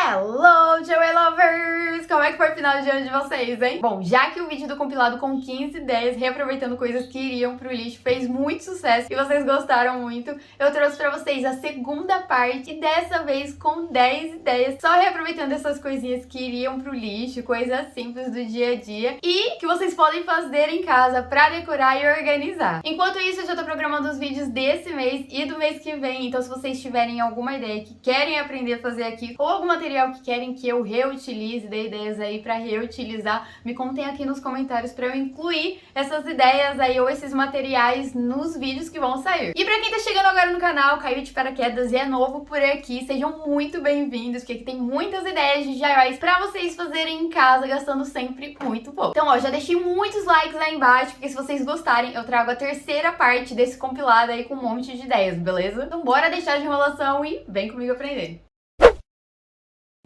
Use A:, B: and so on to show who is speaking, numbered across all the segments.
A: Hello, Joey Lovers! Como é que foi o final de ano de vocês, hein? Bom, já que o vídeo do compilado com 15 ideias, reaproveitando coisas que iriam pro lixo, fez muito sucesso e vocês gostaram muito, eu trouxe pra vocês a segunda parte e dessa vez com 10 ideias, só reaproveitando essas coisinhas que iriam pro lixo, coisas simples do dia a dia e que vocês podem fazer em casa pra decorar e organizar. Enquanto isso, eu já tô programando os vídeos desse mês e do mês que vem, então se vocês tiverem alguma ideia que querem aprender a fazer aqui ou algum material que querem que eu reutilize, dê ideias aí pra reutilizar, me contem aqui nos comentários pra eu incluir essas ideias aí ou esses materiais nos vídeos que vão sair. E pra quem tá chegando agora no canal, caiu de paraquedas e é novo por aqui, sejam muito bem-vindos, porque aqui tem muitas ideias de DIYs pra vocês fazerem em casa, gastando sempre muito pouco. Então, ó, já deixei muitos likes lá embaixo, porque se vocês gostarem, eu trago a terceira parte desse compilado aí com um monte de ideias, beleza? Então bora deixar de enrolação e vem comigo aprender!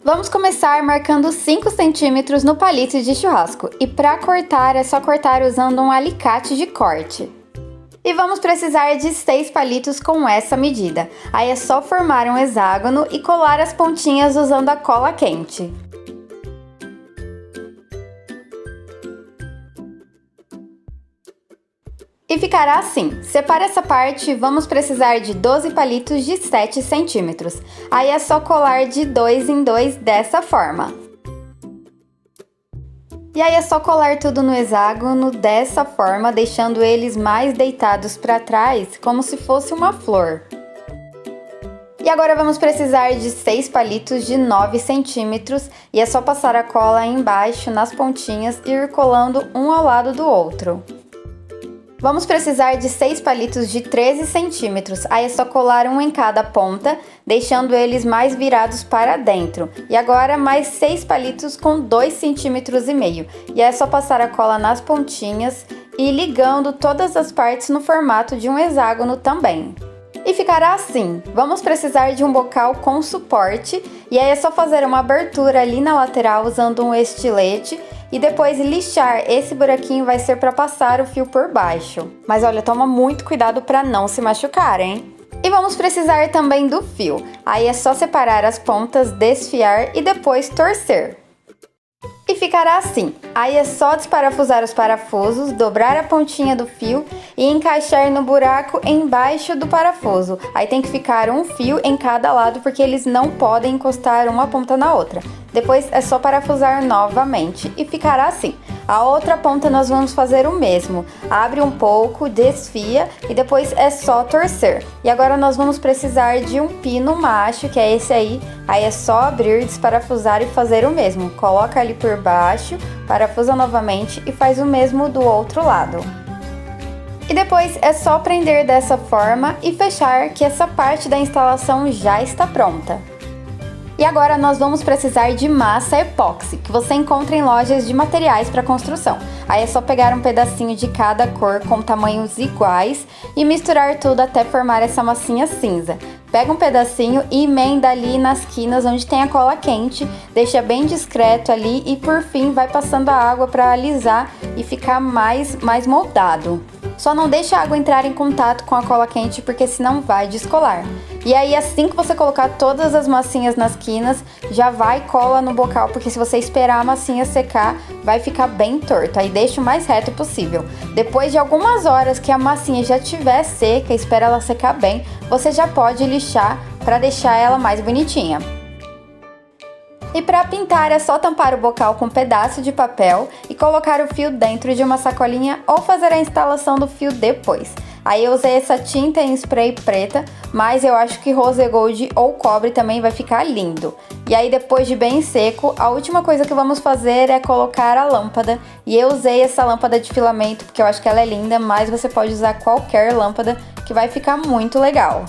A: Vamos começar marcando 5 centímetros no palito de churrasco e para cortar é só cortar usando um alicate de corte. E vamos precisar de 6 palitos com essa medida. Aí é só formar um hexágono e colar as pontinhas usando a cola quente. E ficará assim. Separa essa parte e vamos precisar de 12 palitos de 7 centímetros. Aí é só colar de 2 em 2 dessa forma. E aí é só colar tudo no hexágono dessa forma, deixando eles mais deitados para trás, como se fosse uma flor. E agora vamos precisar de 6 palitos de 9 centímetros e é só passar a cola embaixo nas pontinhas e ir colando um ao lado do outro. Vamos precisar de 6 palitos de 13 centímetros, aí é só colar um em cada ponta, deixando eles mais virados para dentro. E agora mais 6 palitos com 2,5 centímetros. E é só passar a cola nas pontinhas e ligando todas as partes no formato de um hexágono também. E ficará assim. Vamos precisar de um bocal com suporte e aí é só fazer uma abertura ali na lateral usando um estilete e depois lixar. Esse buraquinho vai ser para passar o fio por baixo. Mas olha, toma muito cuidado para não se machucar, hein? E vamos precisar também do fio. Aí é só separar as pontas, desfiar e depois torcer. E ficará assim. Aí é só desparafusar os parafusos, dobrar a pontinha do fio e encaixar no buraco embaixo do parafuso. Aí tem que ficar um fio em cada lado porque eles não podem encostar uma ponta na outra. Depois é só parafusar novamente e ficará assim. A outra ponta nós vamos fazer o mesmo. Abre um pouco, desfia e depois é só torcer. E agora nós vamos precisar de um pino macho, que é esse aí. Aí é só abrir, desparafusar e fazer o mesmo. Coloca ali por baixo, parafusa novamente e faz o mesmo do outro lado. E depois é só prender dessa forma e fechar, que essa parte da instalação já está pronta. E agora nós vamos precisar de massa epóxi, que você encontra em lojas de materiais para construção. Aí é só pegar um pedacinho de cada cor com tamanhos iguais e misturar tudo até formar essa massinha cinza. Pega um pedacinho e emenda ali nas quinas onde tem a cola quente, deixa bem discreto ali e por fim vai passando a água para alisar e ficar mais moldado. Só não deixa a água entrar em contato com a cola quente porque senão vai descolar. E aí assim que você colocar todas as massinhas nas quinas, já vai cola no bocal, porque se você esperar a massinha secar, vai ficar bem torto. Aí deixa o mais reto possível. Depois de algumas horas que a massinha já estiver seca, espera ela secar bem, você já pode lixar para deixar ela mais bonitinha. E para pintar é só tampar o bocal com um pedaço de papel e colocar o fio dentro de uma sacolinha ou fazer a instalação do fio depois. Aí eu usei essa tinta em spray preta, mas eu acho que rose gold ou cobre também vai ficar lindo. E aí depois de bem seco, a última coisa que vamos fazer é colocar a lâmpada. E eu usei essa lâmpada de filamento porque eu acho que ela é linda, mas você pode usar qualquer lâmpada que vai ficar muito legal.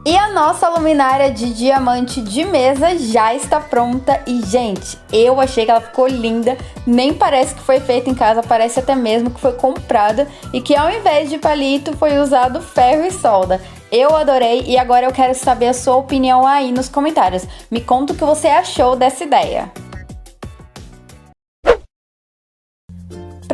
A: E a nossa luminária de diamante de mesa já está pronta e, gente, eu achei que ela ficou linda, nem parece que foi feita em casa, parece até mesmo que foi comprada e que ao invés de palito foi usado ferro e solda. Eu adorei e agora eu quero saber a sua opinião aí nos comentários. Me conta o que você achou dessa ideia.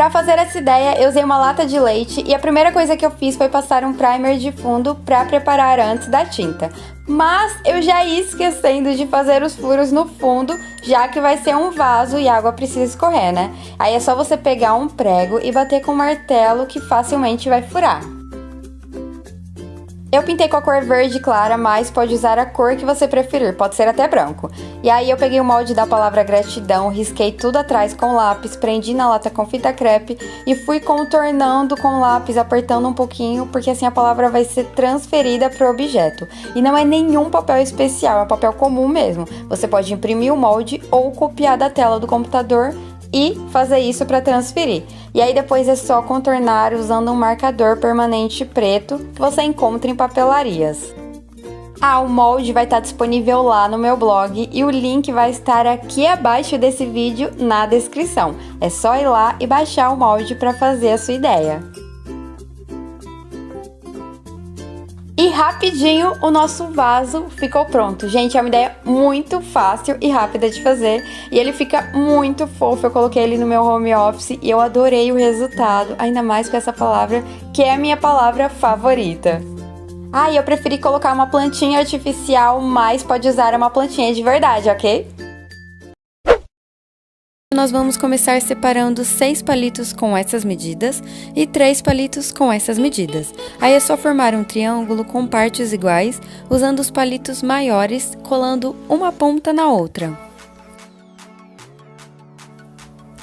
A: Para fazer essa ideia, eu usei uma lata de leite e a primeira coisa que eu fiz foi passar um primer de fundo para preparar antes da tinta. Mas eu já ia esquecendo de fazer os furos no fundo, já que vai ser um vaso e a água precisa escorrer, né? Aí é só você pegar um prego e bater com um martelo que facilmente vai furar. Eu pintei com a cor verde clara, mas pode usar a cor que você preferir, pode ser até branco. E aí eu peguei o molde da palavra gratidão, risquei tudo atrás com lápis, prendi na lata com fita crepe e fui contornando com lápis, apertando um pouquinho, porque assim a palavra vai ser transferida para o objeto. E não é nenhum papel especial, é um papel comum mesmo. Você pode imprimir o molde ou copiar da tela do computador e fazer isso para transferir. E aí depois é só contornar usando um marcador permanente preto que você encontra em papelarias. O molde vai estar disponível lá no meu blog e o link vai estar aqui abaixo desse vídeo na descrição. É só ir lá e baixar o molde para fazer a sua ideia. E rapidinho o nosso vaso ficou pronto. Gente, é uma ideia muito fácil e rápida de fazer. E ele fica muito fofo. Eu coloquei ele no meu home office e eu adorei o resultado. Ainda mais com essa palavra, que é a minha palavra favorita. E eu preferi colocar uma plantinha artificial, mas pode usar uma plantinha de verdade, ok? Nós vamos começar separando 6 palitos com essas medidas e 3 palitos com essas medidas. Aí é só formar um triângulo com partes iguais, usando os palitos maiores, colando uma ponta na outra.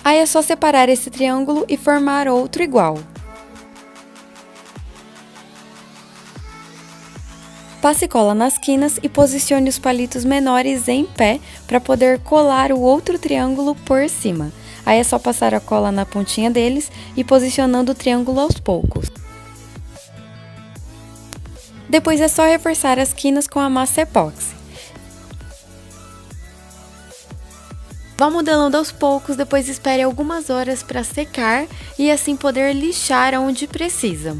A: Aí é só separar esse triângulo e formar outro igual. Passe cola nas quinas e posicione os palitos menores em pé para poder colar o outro triângulo por cima. Aí é só passar a cola na pontinha deles e posicionando o triângulo aos poucos. Depois é só reforçar as quinas com a massa epóxi. Vá modelando aos poucos, depois espere algumas horas para secar e assim poder lixar onde precisa.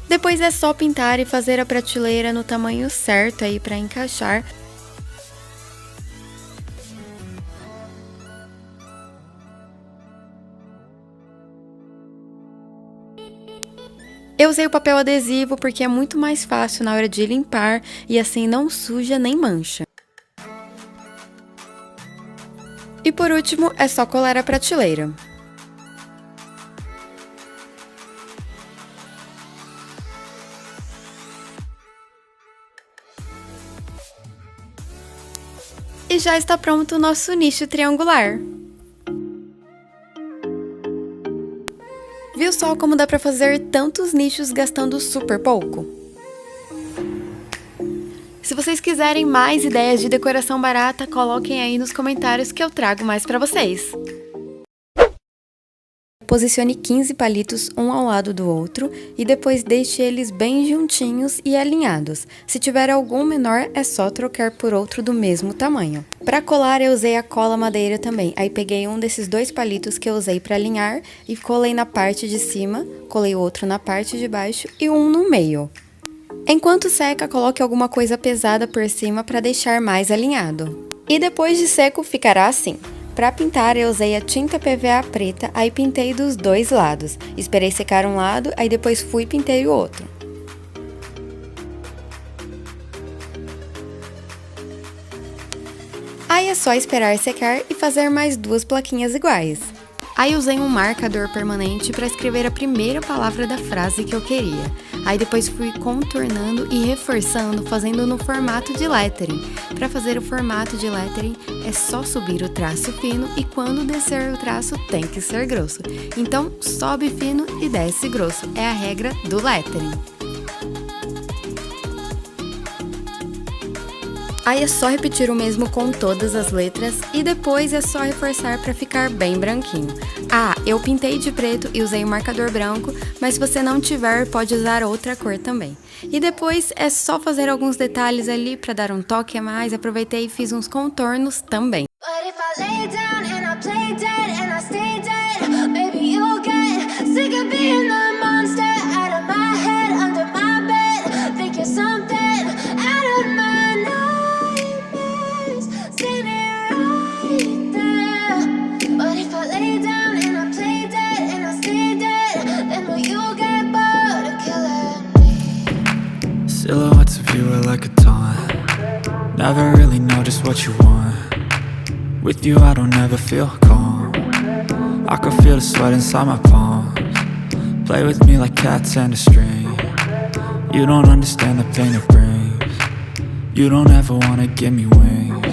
A: Depois é só pintar e fazer a prateleira no tamanho certo aí para encaixar. Eu usei o papel adesivo porque é muito mais fácil na hora de limpar e assim não suja nem mancha. E por último, é só colar a prateleira. E já está pronto o nosso nicho triangular. Viu só como dá para fazer tantos nichos gastando super pouco? Se vocês quiserem mais ideias de decoração barata, coloquem aí nos comentários que eu trago mais para vocês. Posicione 15 palitos um ao lado do outro e depois deixe eles bem juntinhos e alinhados. Se tiver algum menor, é só trocar por outro do mesmo tamanho. Para colar, eu usei a cola madeira também. Aí peguei um desses 2 palitos que eu usei para alinhar e colei na parte de cima, colei outro na parte de baixo e um no meio. Enquanto seca, coloque alguma coisa pesada por cima para deixar mais alinhado. E depois de seco, ficará assim. Para pintar, eu usei a tinta PVA preta, aí pintei dos 2 lados. Esperei secar um lado, aí depois fui e pintei o outro. Aí é só esperar secar e fazer mais 2 plaquinhas iguais. Aí usei um marcador permanente para escrever a primeira palavra da frase que eu queria. Aí depois fui contornando e reforçando, fazendo no formato de lettering. Para fazer o formato de lettering, é só subir o traço fino e quando descer o traço tem que ser grosso. Então, sobe fino e desce grosso. É a regra do lettering. Aí é só repetir o mesmo com todas as letras e depois é só reforçar para ficar bem branquinho. Eu pintei de preto e usei o marcador branco, mas se você não tiver, pode usar outra cor também. E depois é só fazer alguns detalhes ali para dar um toque a mais, aproveitei e fiz uns contornos também.
B: Never really know just what you want. With you I don't ever feel calm. I can feel the sweat inside my palms. Play with me like cats and a string. You don't understand the pain it brings. You don't ever wanna give me wings.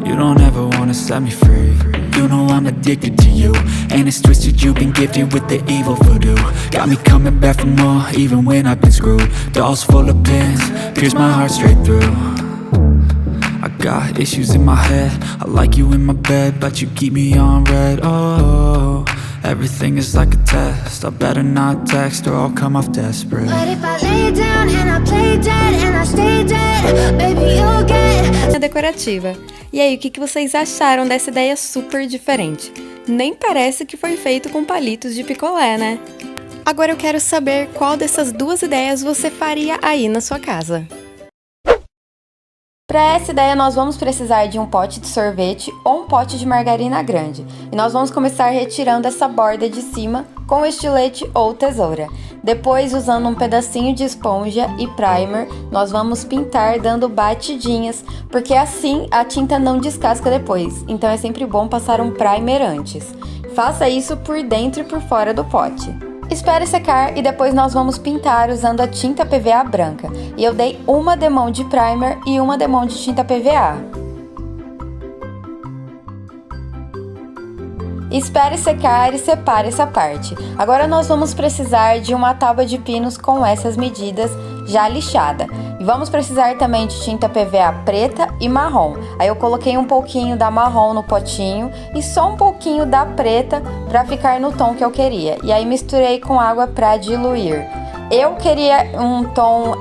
B: You don't ever wanna set me free. You know I'm addicted to you, and it's twisted, you've been gifted with the evil voodoo. Got me coming back for more, even when I've been screwed. Dolls full of pins, pierce my heart straight through. I got issues in my head, I like you in my bed, but you keep me on red. Oh, everything is like a test, I better not text or I'll come off desperate.
C: But if I lay down and I play dead and I stay dead, baby you'll get.
D: Decorativa. E aí, o que vocês acharam dessa ideia super diferente? Nem parece que foi feito com palitos de picolé, né? Agora eu quero saber qual dessas duas ideias você faria aí na sua casa.
A: Para essa ideia, nós vamos precisar de um pote de sorvete ou um pote de margarina grande. E nós vamos começar retirando essa borda de cima com estilete ou tesoura. Depois, usando um pedacinho de esponja e primer, nós vamos pintar dando batidinhas, porque assim a tinta não descasca depois. Então é sempre bom passar um primer antes. Faça isso por dentro e por fora do pote. Espere secar e depois nós vamos pintar usando a tinta PVA branca. E eu dei uma demão de primer e uma demão de tinta PVA. Espere secar e separe essa parte. Agora nós vamos precisar de uma tábua de pinos com essas medidas já lixada. E vamos precisar também de tinta PVA preta e marrom. Aí eu coloquei um pouquinho da marrom no potinho e só um pouquinho da preta para ficar no tom que eu queria. E aí misturei com água para diluir. Eu queria um tom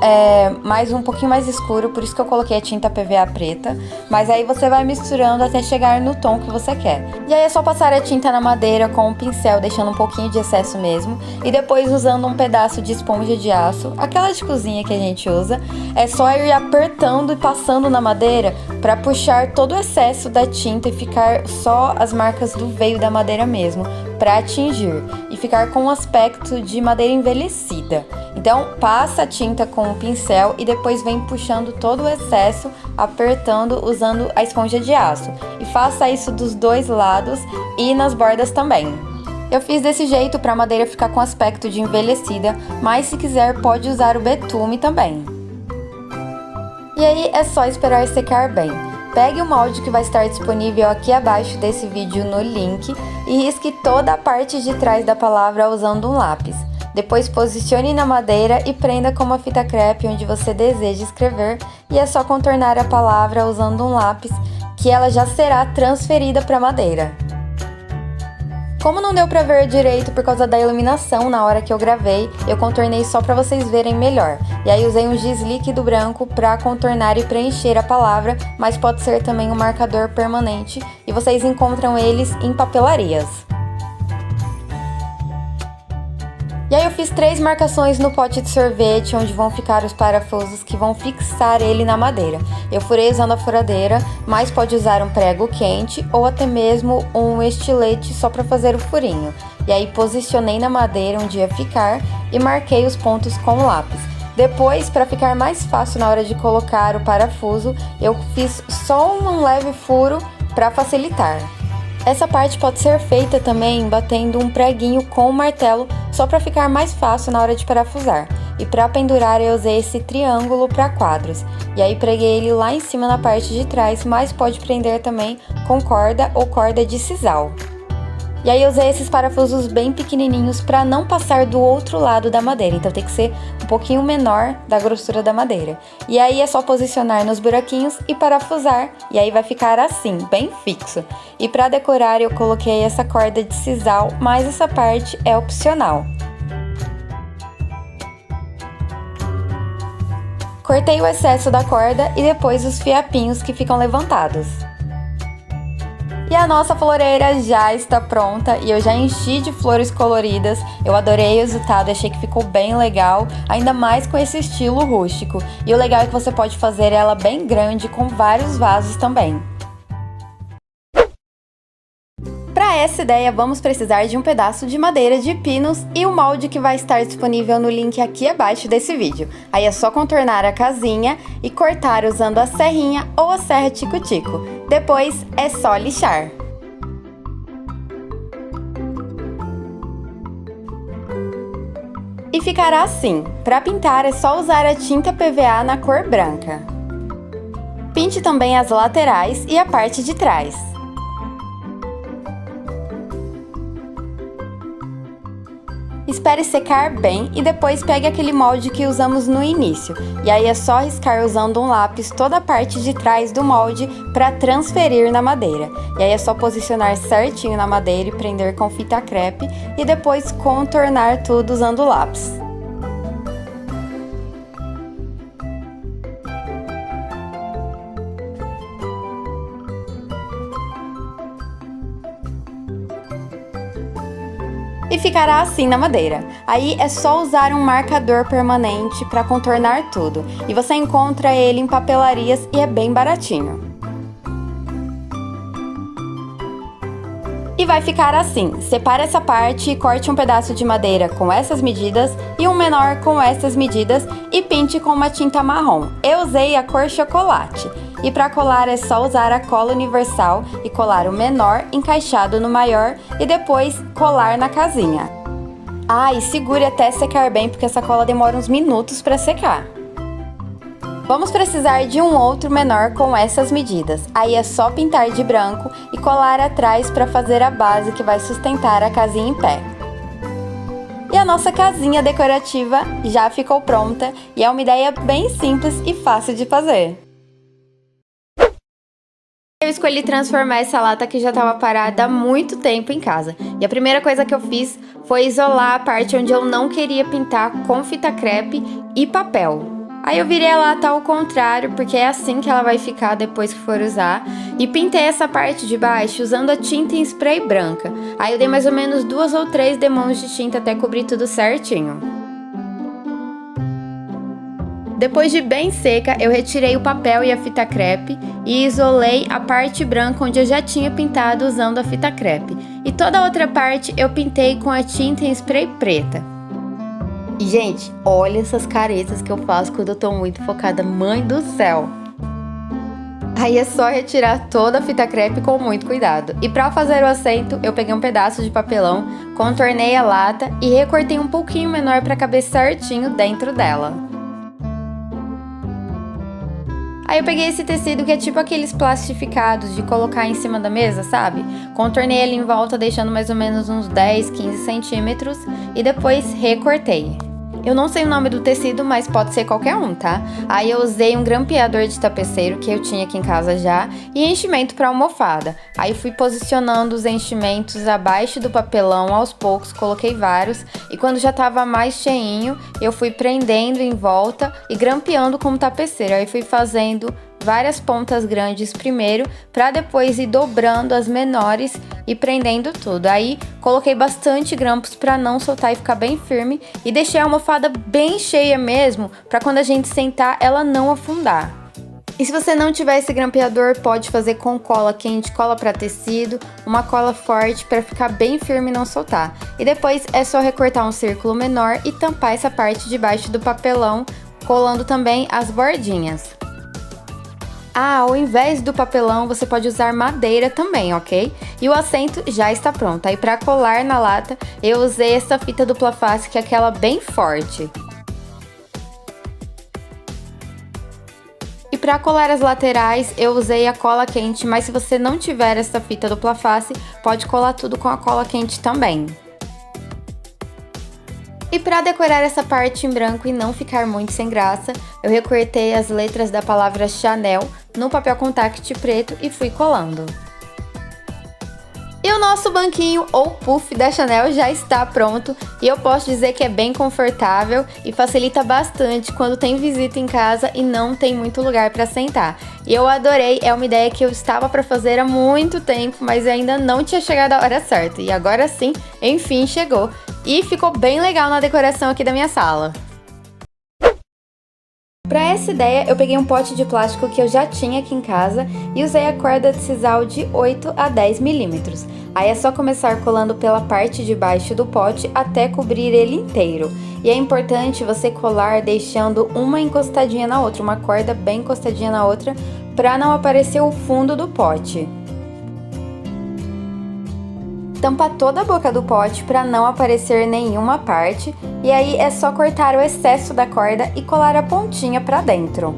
A: um pouquinho mais escuro, por isso que eu coloquei a tinta PVA preta. Mas aí você vai misturando até chegar no tom que você quer. E aí é só passar a tinta na madeira com um pincel, deixando um pouquinho de excesso mesmo. E depois usando um pedaço de esponja de aço, aquela de cozinha que a gente usa. É só ir apertando e passando na madeira para puxar todo o excesso da tinta e ficar só as marcas do veio da madeira mesmo, para atingir e ficar com um aspecto de madeira envelhecida. Então passa a tinta com o pincel e depois vem puxando todo o excesso, apertando usando a esponja de aço. E faça isso dos dois lados e nas bordas também. Eu fiz desse jeito para a madeira ficar com aspecto de envelhecida, mas se quiser pode usar o betume também. E aí é só esperar secar bem. Pegue o molde que vai estar disponível aqui abaixo desse vídeo no link e risque toda a parte de trás da palavra usando um lápis. Depois posicione na madeira e prenda com uma fita crepe onde você deseja escrever e é só contornar a palavra usando um lápis que ela já será transferida para a madeira. Como não deu pra ver direito por causa da iluminação na hora que eu gravei, eu contornei só pra vocês verem melhor. E aí usei um giz líquido branco pra contornar e preencher a palavra, mas pode ser também um marcador permanente e vocês encontram eles em papelarias. E aí eu fiz 3 marcações no pote de sorvete, onde vão ficar os parafusos que vão fixar ele na madeira. Eu furei usando a furadeira, mas pode usar um prego quente ou até mesmo um estilete só para fazer o furinho. E aí posicionei na madeira onde ia ficar e marquei os pontos com o lápis. Depois, para ficar mais fácil na hora de colocar o parafuso, eu fiz só um leve furo para facilitar. Essa parte pode ser feita também batendo um preguinho com o martelo, só para ficar mais fácil na hora de parafusar. E para pendurar eu usei esse triângulo para quadros. E aí preguei ele lá em cima na parte de trás, mas pode prender também com corda ou corda de sisal. E aí eu usei esses parafusos bem pequenininhos para não passar do outro lado da madeira, então tem que ser um pouquinho menor da grossura da madeira. E aí é só posicionar nos buraquinhos e parafusar, e aí vai ficar assim, bem fixo. E para decorar eu coloquei essa corda de sisal, mas essa parte é opcional. Cortei o excesso da corda e depois os fiapinhos que ficam levantados. E a nossa floreira já está pronta e eu já enchi de flores coloridas. Eu adorei o resultado, achei que ficou bem legal, ainda mais com esse estilo rústico. E o legal é que você pode fazer ela bem grande com vários vasos também.
D: Para
A: Para essa ideia, vamos precisar de um pedaço de madeira de pinos e o molde que vai estar disponível no link aqui abaixo desse vídeo. Aí é só contornar a casinha e cortar usando a serrinha ou a serra tico-tico. Depois é só lixar. E ficará assim. Para pintar é só usar a tinta PVA na cor branca. Pinte também as laterais e a parte de trás. Espere secar bem e depois pegue aquele molde que usamos no início. E aí é só riscar usando um lápis toda a parte de trás do molde para transferir na madeira. E aí é só posicionar certinho na madeira e prender com fita crepe e depois contornar tudo usando o lápis. E ficará assim na madeira. Aí é só usar um marcador permanente para contornar tudo. E você encontra ele em papelarias e é bem baratinho. E vai ficar assim. Separe essa parte e corte um pedaço de madeira com essas medidas e um menor com essas medidas e pinte com uma tinta marrom. Eu usei a cor chocolate. E para colar é só usar a cola universal e colar o menor encaixado no maior e depois colar na casinha. Ah, e segure até secar bem porque essa cola demora uns minutos para secar. Vamos precisar de um outro menor com essas medidas. Aí é só pintar de branco e colar atrás para fazer a base que vai sustentar a casinha em pé. E a nossa casinha decorativa já ficou pronta e é uma ideia bem simples e fácil de fazer. Eu escolhi transformar essa lata que já estava parada há muito tempo em casa. E a primeira coisa que eu fiz foi isolar a parte onde eu não queria pintar com fita crepe e papel. Aí eu virei a lata ao contrário, porque é assim que ela vai ficar depois que for usar. E pintei essa parte de baixo usando a tinta em spray branca. Aí eu dei mais ou menos 2 ou 3 demãos de tinta até cobrir tudo certinho. Depois de bem seca, eu retirei o papel e a fita crepe e isolei a parte branca onde eu já tinha pintado usando a fita crepe. E toda a outra parte eu pintei com a tinta em spray preta. E, gente, olha essas caretas que eu faço quando eu tô muito focada. Mãe do céu! Aí é só retirar toda a fita crepe com muito cuidado. E para fazer o assento, eu peguei um pedaço de papelão, contornei a lata e recortei um pouquinho menor para caber certinho dentro dela. Aí eu peguei esse tecido que é tipo aqueles plastificados de colocar em cima da mesa, sabe? Contornei ele em volta, deixando mais ou menos uns 10, 15 centímetros e depois recortei. Eu não sei o nome do tecido, mas pode ser qualquer um, tá? Aí eu usei um grampeador de tapeceiro que eu tinha aqui em casa já e enchimento para almofada. Aí fui posicionando os enchimentos abaixo do papelão aos poucos, coloquei vários e quando já tava mais cheinho, eu fui prendendo em volta e grampeando como tapeceiro. Aí fui fazendo várias pontas grandes primeiro, para depois ir dobrando as menores e prendendo tudo. Aí coloquei bastante grampos para não soltar e ficar bem firme e deixei a almofada bem cheia mesmo, para quando a gente sentar ela não afundar. E se você não tiver esse grampeador, pode fazer com cola quente, cola para tecido, uma cola forte para ficar bem firme e não soltar. E depois é só recortar um círculo menor e tampar essa parte de baixo do papelão, colando também as bordinhas. Ah, ao invés do papelão, você pode usar madeira também, ok? E o assento já está pronto. Aí para colar na lata, eu usei essa fita dupla face, que é aquela bem forte. E para colar as laterais, eu usei a cola quente, mas se você não tiver essa fita dupla face, pode colar tudo com a cola quente também. E para decorar essa parte em branco e não ficar muito sem graça, eu recortei as letras da palavra Chanel no papel contact preto e fui colando. E o nosso banquinho ou puff da Chanel já está pronto e eu posso dizer que é bem confortável e facilita bastante quando tem visita em casa e não tem muito lugar para sentar. E eu adorei, é uma ideia que eu estava para fazer há muito tempo, mas ainda não tinha chegado a hora certa. E agora sim, enfim chegou. E ficou bem legal na decoração aqui da minha sala. Para essa ideia, eu peguei um pote de plástico que eu já tinha aqui em casa e usei a corda de sisal de 8 a 10 milímetros. Aí é só começar colando pela parte de baixo do pote até cobrir ele inteiro. E é importante você colar deixando uma encostadinha na outra, uma corda bem encostadinha na outra, para não aparecer o fundo do pote. Tampa toda a boca do pote para não aparecer nenhuma parte, e aí é só cortar o excesso da corda e colar a pontinha para dentro.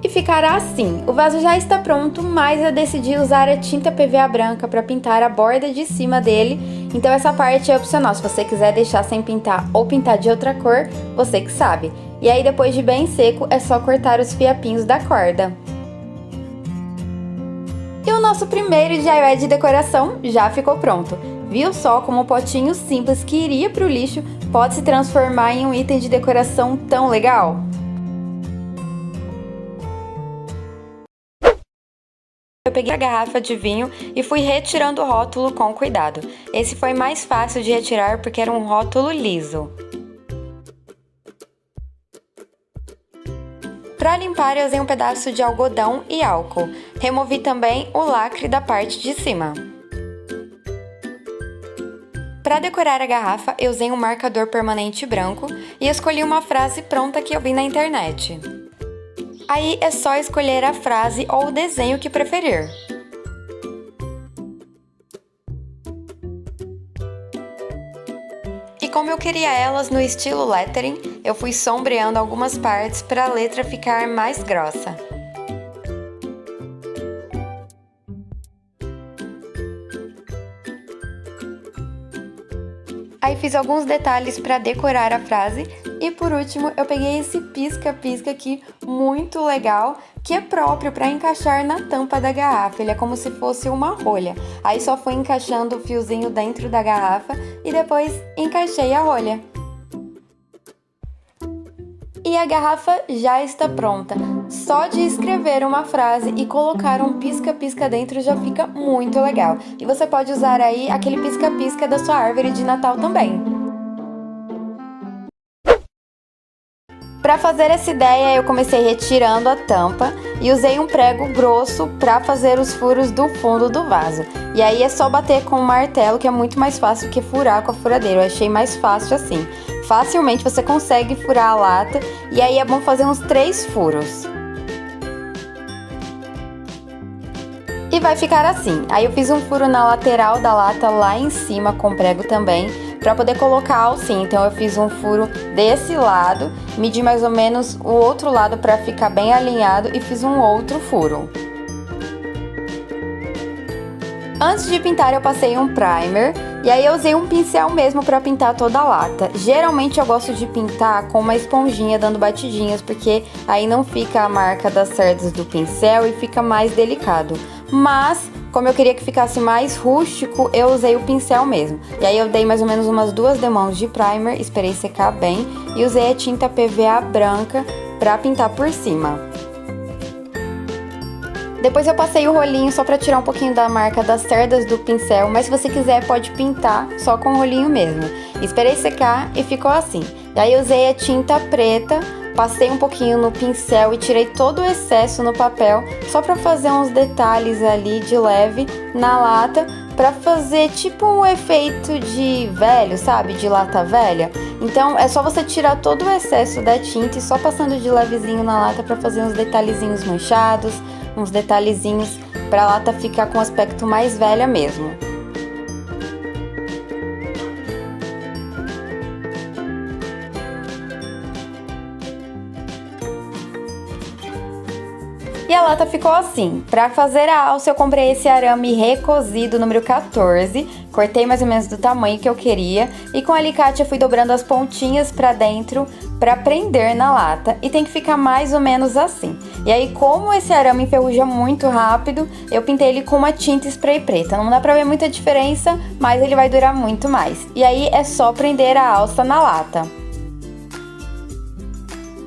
A: E ficará assim. O vaso já está pronto, mas eu decidi usar a tinta PVA branca para pintar a borda de cima dele, então essa parte é opcional. Se você quiser deixar sem pintar ou pintar de outra cor, você que sabe. E aí depois de bem seco, é só cortar os fiapinhos da corda. E o nosso primeiro DIY de decoração já ficou pronto. Viu só como um potinho simples que iria para o lixo pode se transformar em um item de decoração tão legal? Eu peguei a garrafa de vinho e fui retirando o rótulo com cuidado. Esse foi mais fácil de retirar porque era um rótulo liso. Para limpar, eu usei um pedaço de algodão e álcool. Removi também o lacre da parte de cima. Para decorar a garrafa, eu usei um marcador permanente branco e escolhi uma frase pronta que eu vi na internet. Aí é só escolher a frase ou o desenho que preferir. E como eu queria elas no estilo lettering, eu fui sombreando algumas partes para a letra ficar mais grossa. Aí fiz alguns detalhes para decorar a frase e por último eu peguei esse pisca-pisca aqui muito legal, que é próprio para encaixar na tampa da garrafa. Ele é como se fosse uma rolha. Aí só fui encaixando o fiozinho dentro da garrafa e depois encaixei a rolha. E a garrafa já está pronta. Só de escrever uma frase e colocar um pisca-pisca dentro já fica muito legal. E você pode usar aí aquele pisca-pisca da sua árvore de Natal também. Para fazer essa ideia, eu comecei retirando a tampa e usei um prego grosso para fazer os furos do fundo do vaso. E aí é só bater com um martelo, que é muito mais fácil que furar com a furadeira. Eu achei mais fácil assim. Facilmente você consegue furar a lata e aí é bom fazer uns 3 furos. E vai ficar assim. Aí eu fiz um furo na lateral da lata lá em cima com prego também, para poder colocar a alcinha. Então eu fiz um furo desse lado, medi mais ou menos o outro lado para ficar bem alinhado e fiz um outro furo. Antes de pintar eu passei um primer e aí eu usei um pincel mesmo para pintar toda a lata. Geralmente eu gosto de pintar com uma esponjinha dando batidinhas, porque aí não fica a marca das cerdas do pincel e fica mais delicado. Mas, como eu queria que ficasse mais rústico, eu usei o pincel mesmo. E aí eu dei mais ou menos umas 2 demãos de primer, esperei secar bem e usei a tinta PVA branca para pintar por cima. Depois eu passei o rolinho só para tirar um pouquinho da marca das cerdas do pincel, mas se você quiser pode pintar só com o rolinho mesmo. Esperei secar e ficou assim. Daí eu usei a tinta preta, passei um pouquinho no pincel e tirei todo o excesso no papel, só para fazer uns detalhes ali de leve na lata, para fazer tipo um efeito de velho, sabe? De lata velha. Então é só você tirar todo o excesso da tinta e só passando de levezinho na lata para fazer uns detalhezinhos manchados, uns detalhezinhos para a lata ficar com aspecto mais velha mesmo. E a lata ficou assim. Para fazer a alça eu comprei esse arame recozido número 14, cortei mais ou menos do tamanho que eu queria e com alicate eu fui dobrando as pontinhas para dentro para prender na lata e tem que ficar mais ou menos assim. E aí, como esse arame enferruja muito rápido, eu pintei ele com uma tinta spray preta. Não dá pra ver muita diferença, mas ele vai durar muito mais. E aí é só prender a alça na lata.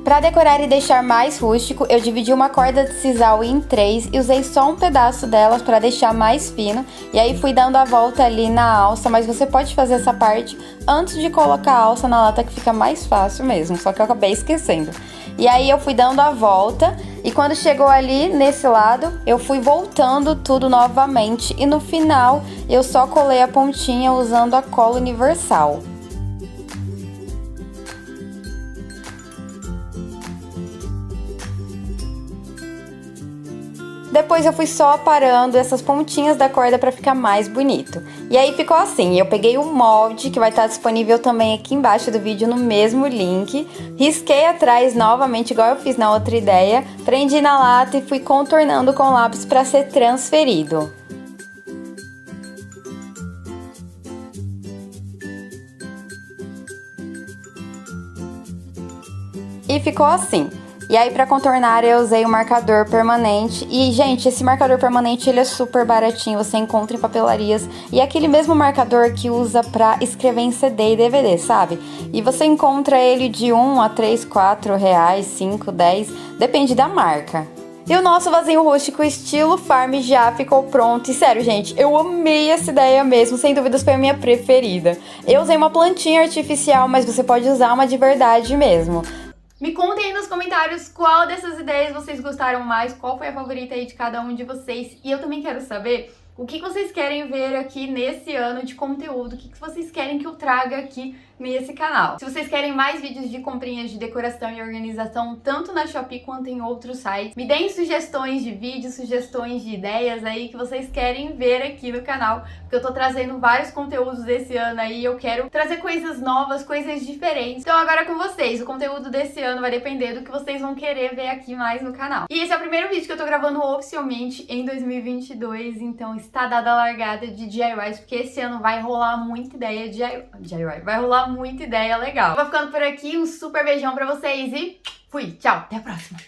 A: Para decorar e deixar mais rústico, eu dividi uma corda de sisal em 3 e usei só um pedaço delas para deixar mais fino. E aí fui dando a volta ali na alça, mas você pode fazer essa parte antes de colocar a alça na lata, que fica mais fácil mesmo, só que eu acabei esquecendo. E aí eu fui dando a volta e quando chegou ali nesse lado, eu fui voltando tudo novamente e no final eu só colei a pontinha usando a cola universal. Depois eu fui só aparando essas pontinhas da corda para ficar mais bonito. E aí ficou assim, eu peguei o molde, que vai estar disponível também aqui embaixo do vídeo no mesmo link, risquei atrás novamente, igual eu fiz na outra ideia, prendi na lata e fui contornando com lápis para ser transferido. E ficou assim. E aí pra contornar eu usei o marcador permanente e, gente, esse marcador permanente ele é super baratinho, você encontra em papelarias e é aquele mesmo marcador que usa pra escrever em CD e DVD, sabe? E você encontra ele de 1 a 3, 4 reais, 5, 10, depende da marca. E o nosso vasinho rústico estilo farm já ficou pronto. E sério, gente, eu amei essa ideia mesmo. Sem dúvidas foi a minha preferida. Eu usei uma plantinha artificial, mas você pode usar uma de verdade mesmo. Me contem aí nos comentários qual dessas ideias vocês gostaram mais, qual foi a favorita aí de cada um de vocês. E eu também quero saber o que vocês querem ver aqui nesse ano de conteúdo, o que vocês querem que eu traga aqui nesse canal. Se vocês querem mais vídeos de comprinhas de decoração e organização, tanto na Shopee quanto em outros sites, me deem sugestões de vídeos, sugestões de ideias aí que vocês querem ver aqui no canal, porque eu tô trazendo vários conteúdos desse ano aí e eu quero trazer coisas novas, coisas diferentes. Então agora é com vocês, o conteúdo desse ano vai depender do que vocês vão querer ver aqui mais no canal. E esse é o primeiro vídeo que eu tô gravando oficialmente em 2022, então está dada a largada de DIYs, porque esse ano vai rolar muita ideia de DIY, vai rolar muita ideia legal. Vou ficando por aqui, um super beijão pra vocês e fui, tchau, até a próxima!